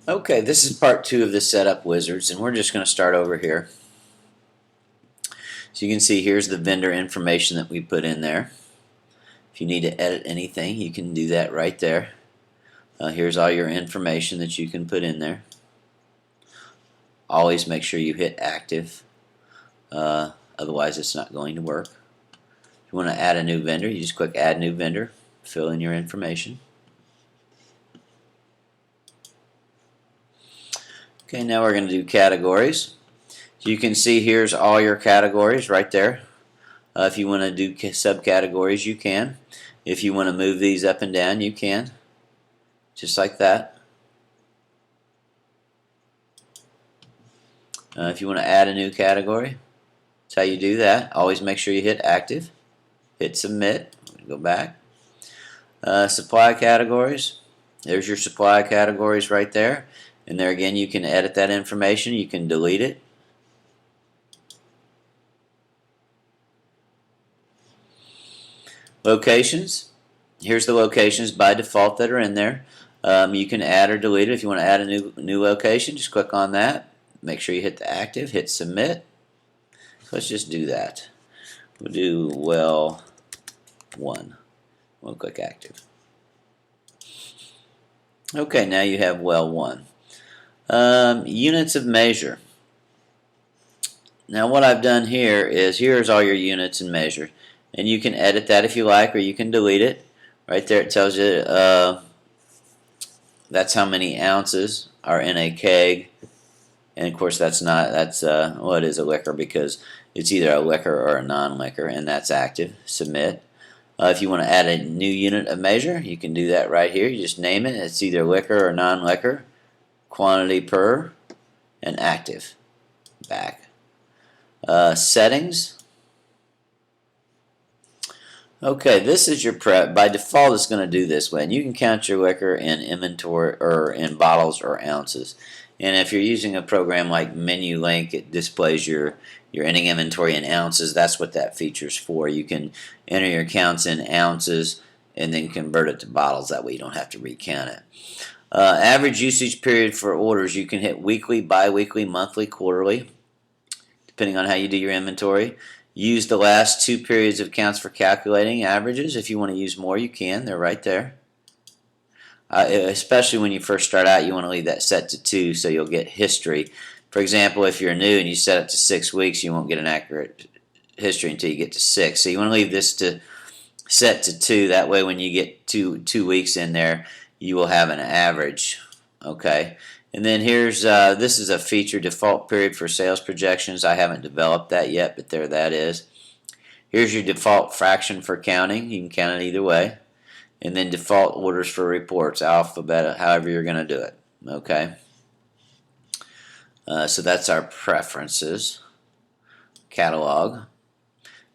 Okay, this is part 2 of the setup wizards, and we're just going to start over here. So you can see here's the vendor information that we put in there. If you need to edit anything, you can do that right there. Here's all your information that you can put in there. Always make sure you hit active, otherwise it's not going to work. If you want to add a new vendor, you just click add new vendor, fill in your information. Okay, now we're going to do categories. So you can see here's all your categories right there. If you want to do subcategories, you can. If you want to move these up and down, you can. Just like that. If you want to add a new category, that's how you do that. Always make sure you hit active. Hit submit. Go back. Supply categories. There's your supply categories right there. And there again, you can edit that information. You can delete it. Locations. Here's the locations by default that are in there. You can add or delete it. If you want to add a new location, just click on that. Make sure you hit the active. Hit submit. So let's just do that. We'll do well 1. We'll click active. Okay, now you have well 1. Units of measure. Now what I've done here is here's all your units and measure, and you can edit that if you like, or you can delete it. Right there it tells you that's how many ounces are in a keg, and of course that's well, it is a liquor because it's either a liquor or a non-liquor, and that's active. Submit. If you want to add a new unit of measure, you can do that right here. You just name it. It's either liquor or non-liquor. Quantity per, and active. Back. Settings. Okay, this is your prep. By default, it's going to do this way. And you can count your liquor in inventory or in bottles or ounces. And if you're using a program like MenuLink, it displays your ending inventory in ounces. That's what that feature's for. You can enter your counts in ounces and then convert it to bottles. That way you don't have to recount it. Average usage period for orders, you can hit weekly, bi-weekly, monthly, quarterly, depending on how you do your inventory. Use the last 2 periods of counts for calculating averages. If you want to use more, you can. They're right there. Especially when you first start out, you want to leave that set to 2 so you'll get history. For example, if you're new and you set it to 6 weeks, you won't get an accurate history until you get to 6. So you want to leave this set to 2. That way when you get 2 weeks in there, you will have an average. Okay, and then here's this is a feature default period for sales projections. I haven't developed that yet, but there that is. Here's your default fraction for counting. You can count it either way, and then default orders for reports, alphabet, however you're going to do it. Okay, so that's our preferences catalog.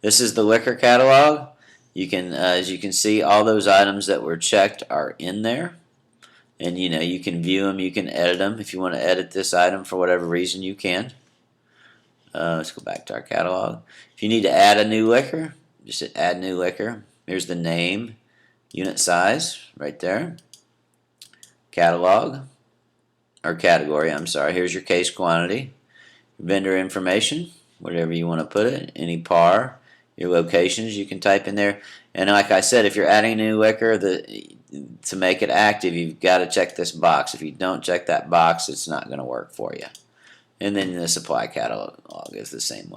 This is the liquor catalog. You can, as you can see, all those items that were checked are in there, and you can view them, you can edit them. If you want to edit this item for whatever reason, you can. Let's go back to our catalog. If you need to add a new liquor, just hit add new liquor. Here's the name, unit size, right there. Catalog, or category, I'm sorry. Here's your case quantity, vendor information, whatever you want to put it, any par. Your locations you can type in there, and like I said, if you're adding a new liquor to make it active, you've got to check this box. If you don't check that box, it's not going to work for you. And then the supply catalog is the same way.